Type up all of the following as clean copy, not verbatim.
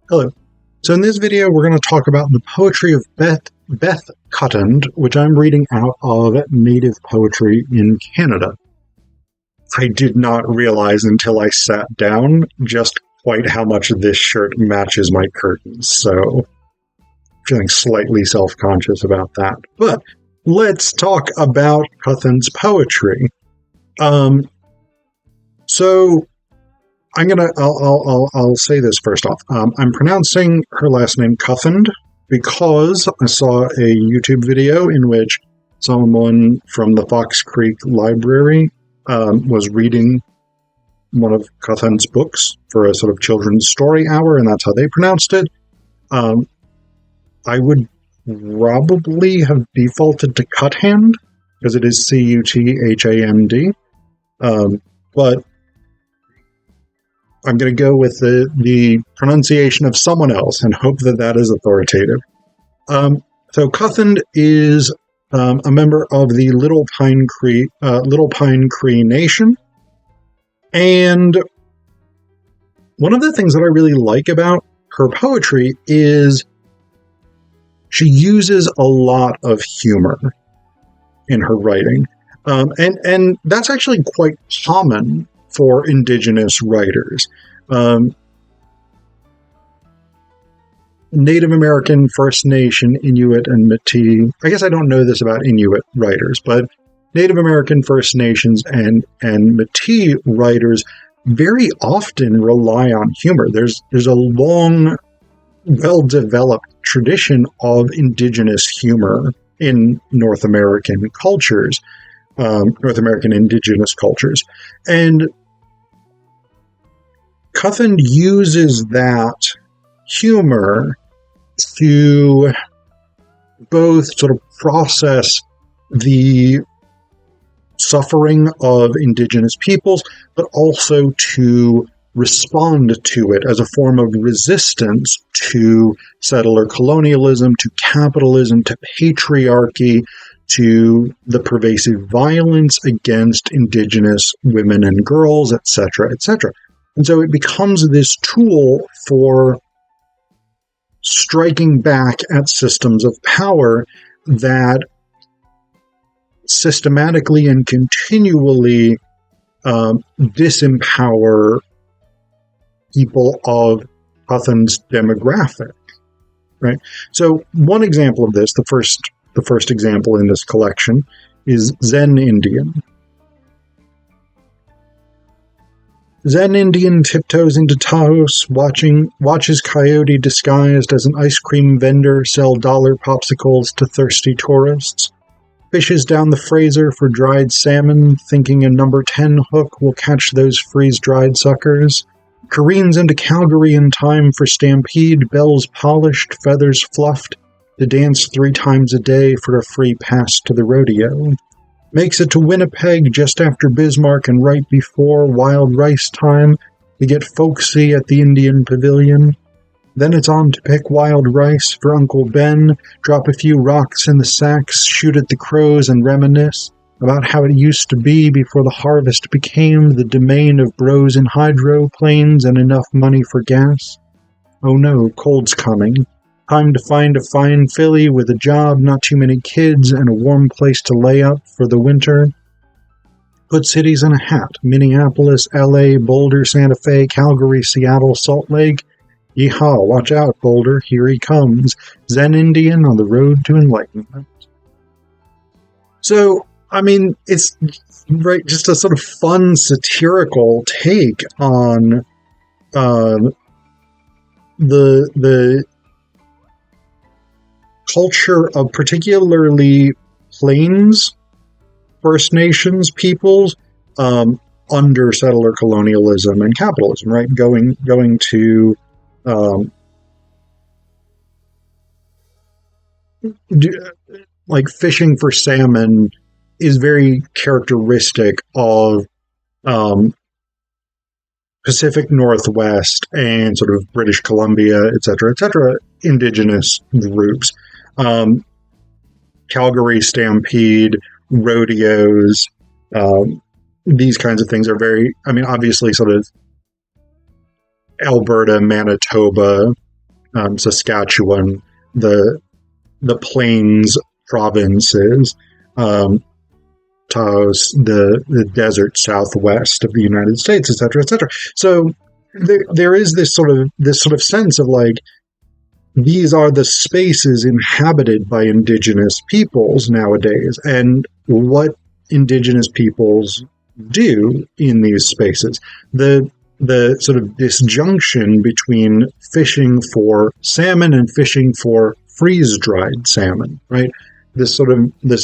Hello. So in this video, we're going to talk about the poetry of Beth Cuthand, which I'm reading out of Native Poetry in Canada. I did not realize until I sat down just quite how much this shirt matches my curtains, so feeling slightly self-conscious about that. But let's talk about Cuthand's poetry. So I'll say this first off. I'm pronouncing her last name Cuthand because I saw a YouTube video in which someone from the Fox Creek Library was reading one of Cuthand's books for a sort of children's story hour, and that's how they pronounced it. I would probably have defaulted to Cuthand because it is Cuthand, but I'm going to go with the pronunciation of someone else and hope that that is authoritative. So Cuthand is a member of the Little Pine Cree Nation, and one of the things that I really like about her poetry is she uses a lot of humor in her writing, and that's actually quite common for Indigenous writers. Native American, First Nation, Inuit, and Métis. I guess I don't know this about Inuit writers, but Native American, First Nations, and Métis writers very often rely on humor. There's a long, well-developed tradition of Indigenous humor in North American cultures, North American Indigenous cultures. And Cuthand uses that humor to both sort of process the suffering of Indigenous peoples, but also to respond to it as a form of resistance to settler colonialism, to capitalism, to patriarchy, to the pervasive violence against Indigenous women and girls, etc., etc. And so it becomes this tool for striking back at systems of power that systematically and continually disempower people of Cuthand's demographic. Right. So one example of this, the first example in this collection, is Zen Indian. Zen Indian tiptoes into Taos, watches Coyote disguised as an ice cream vendor sell dollar popsicles to thirsty tourists, fishes down the Fraser for dried salmon, thinking a number 10 hook will catch those freeze-dried suckers, careens into Calgary in time for stampede, bells polished, feathers fluffed, to dance 3 times a day for a free pass to the rodeo. Makes it to Winnipeg just after Bismarck and right before wild rice time to get folksy at the Indian Pavilion. Then it's on to pick wild rice for Uncle Ben, drop a few rocks in the sacks, shoot at the crows and reminisce about how it used to be before the harvest became the domain of bros in hydroplanes and enough money for gas. Oh no, cold's coming. Time to find a fine filly with a job, not too many kids, and a warm place to lay up for the winter. Put cities in a hat. Minneapolis, LA, Boulder, Santa Fe, Calgary, Seattle, Salt Lake. Yeehaw, watch out, Boulder, here he comes. Zen Indian on the road to enlightenment. So, I mean, it's right, just a sort of fun, satirical take on the culture of particularly Plains First Nations peoples under settler colonialism and capitalism, right? Going to like fishing for salmon is very characteristic of Pacific Northwest and sort of British Columbia, etc., Indigenous groups. Calgary Stampede, rodeos, these kinds of things are very, I mean, obviously sort of Alberta, Manitoba, Saskatchewan, the plains provinces, Taos, the desert southwest of the United States, etc., etc. So there is this sort of sense of like, these are the spaces inhabited by indigenous peoples nowadays, and what indigenous peoples do in these spaces. The sort of disjunction between fishing for salmon and fishing for freeze-dried salmon, right? This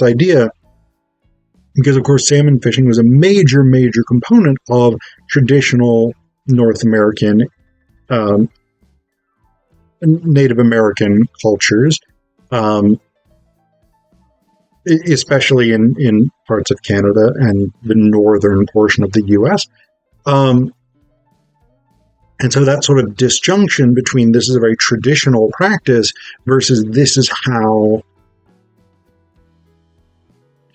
idea, because of course salmon fishing was a major component of traditional North American, Native American cultures, especially in parts of Canada and the northern portion of the U.S. And so that sort of disjunction between this is a very traditional practice versus this is how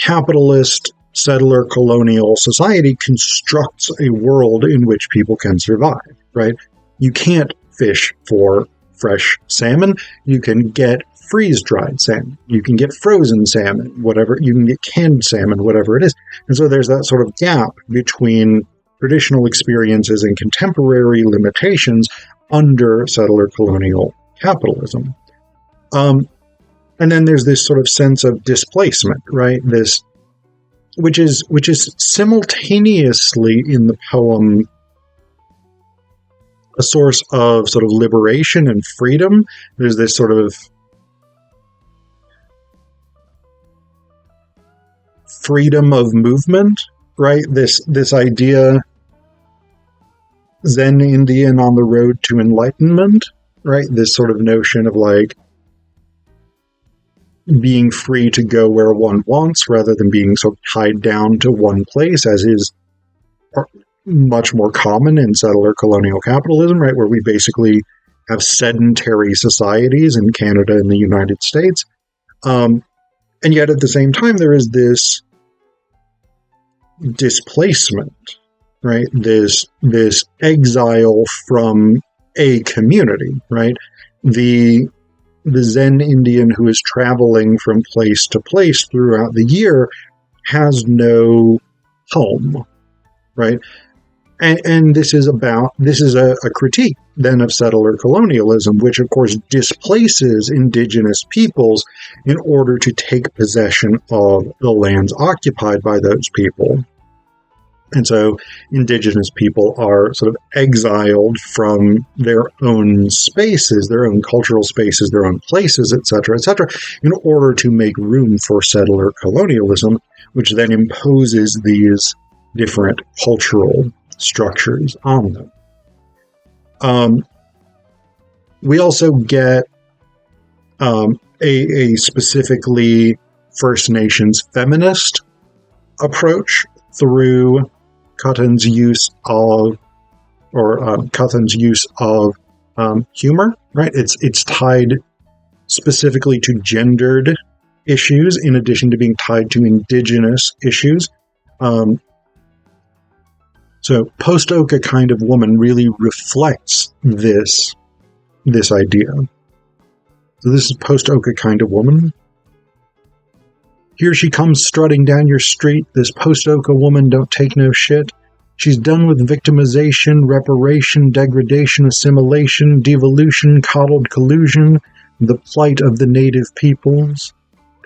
capitalist settler colonial society constructs a world in which people can survive, right? You can't fish for fresh salmon. You can get freeze-dried salmon. You can get frozen salmon, whatever. You can get canned salmon, whatever it is. And so there's that sort of gap between traditional experiences and contemporary limitations under settler colonial capitalism. And then there's this sort of sense of displacement, right? This, which is simultaneously in the poem a source of sort of liberation and freedom. There's this sort of freedom of movement, right? This idea, Zen Indian on the road to enlightenment, right? This sort of notion of like being free to go where one wants rather than being sort of tied down to one place, as is much more common in settler colonial capitalism, right? Where we basically have sedentary societies in Canada and the United States. And yet at the same time, there is this displacement, right? This exile from a community, right? The Zen Indian who is traveling from place to place throughout the year has no home, right? And this is a critique then of settler colonialism, which of course displaces indigenous peoples in order to take possession of the lands occupied by those people. And so indigenous people are sort of exiled from their own spaces, their own cultural spaces, their own places, etc., in order to make room for settler colonialism, which then imposes these different cultural structures on them. We also get a specifically First Nations feminist approach through Cuthand's use of humor, right? It's tied specifically to gendered issues in addition to being tied to indigenous issues. So post-Oka kind of woman really reflects this idea. So this is post-Oka kind of woman. Here she comes strutting down your street. This post-Oka woman don't take no shit. She's done with victimization, reparation, degradation, assimilation, devolution, coddled collusion, the plight of the native peoples.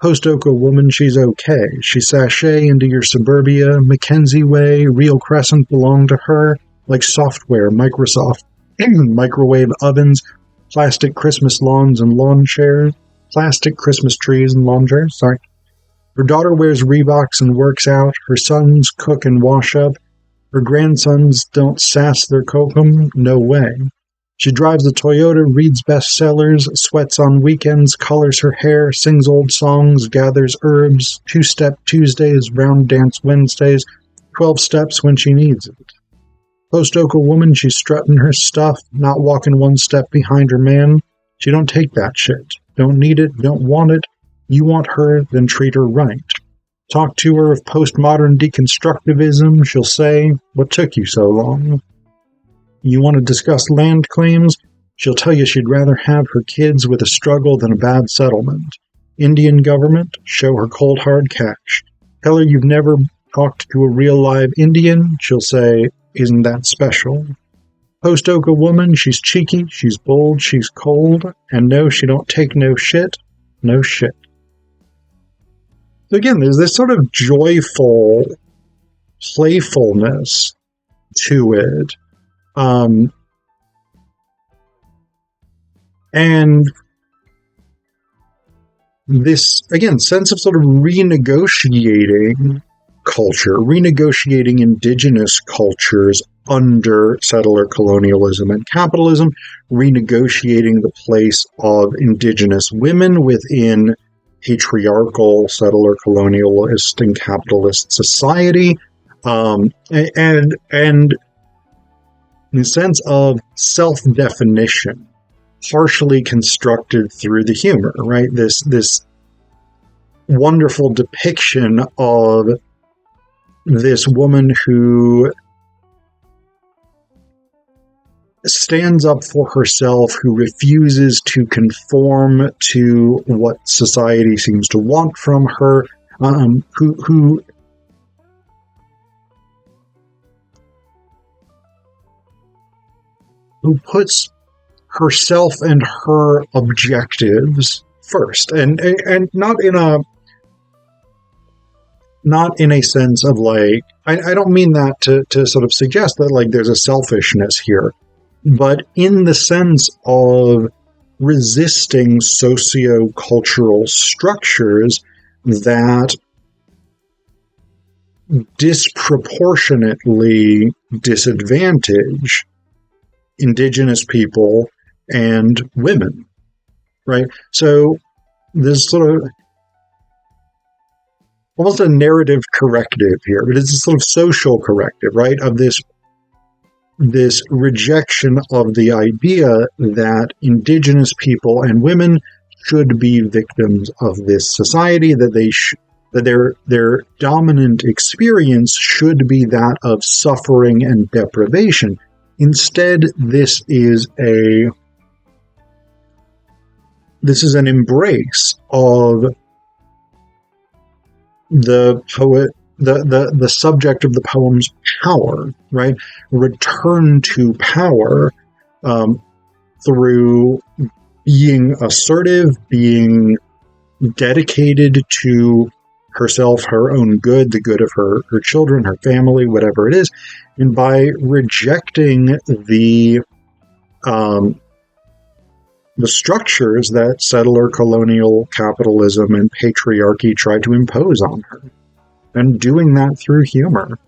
Post-Oka woman, she's okay. She sashay into your suburbia, Mackenzie Way, Real Crescent belong to her, like software, Microsoft, microwave ovens, plastic Christmas lawns and lawn chairs, plastic Christmas trees and lawn chairs, sorry. Her daughter wears Reeboks and works out. Her sons cook and wash up. Her grandsons don't sass their kokum. No way. She drives a Toyota, reads bestsellers, sweats on weekends, colors her hair, sings old songs, gathers herbs, two-step Tuesdays, round dance Wednesdays, 12 steps when she needs it. Post-Oka woman, she's strutting her stuff, not walking one step behind her man. She don't take that shit. Don't need it, don't want it. You want her, then treat her right. Talk to her of postmodern deconstructivism, she'll say, what took you so long? You want to discuss land claims? She'll tell you she'd rather have her kids with a struggle than a bad settlement. Indian government, show her cold hard cash. Tell her you've never talked to a real live Indian. She'll say, isn't that special? Post-Oka woman, she's cheeky, she's bold, she's cold, and no, she don't take no shit. No shit. So again, there's this sort of joyful playfulness to it. And this, again, sense of sort of renegotiating culture, renegotiating indigenous cultures under settler colonialism and capitalism, renegotiating the place of indigenous women within patriarchal settler colonialist and capitalist society, and in the sense of self-definition, partially constructed through the humor, right? This wonderful depiction of this woman who stands up for herself, who refuses to conform to what society seems to want from her, who puts herself and her objectives first, and not in a sense of like, I don't mean that to sort of suggest that like there's a selfishness here, but in the sense of resisting socio-cultural structures that disproportionately disadvantage indigenous people and women, right? So there's sort of almost a narrative corrective here, but it's a sort of social corrective, right? Of this rejection of the idea that indigenous people and women should be victims of this society, that their dominant experience should be that of suffering and deprivation. Instead, this is an embrace of the poet, the subject of the poem's power, right? Return to power through being assertive, being dedicated to herself, her own good, the good of her children, her family, whatever it is. And by rejecting the structures that settler colonial capitalism and patriarchy try to impose on her, and doing that through humor.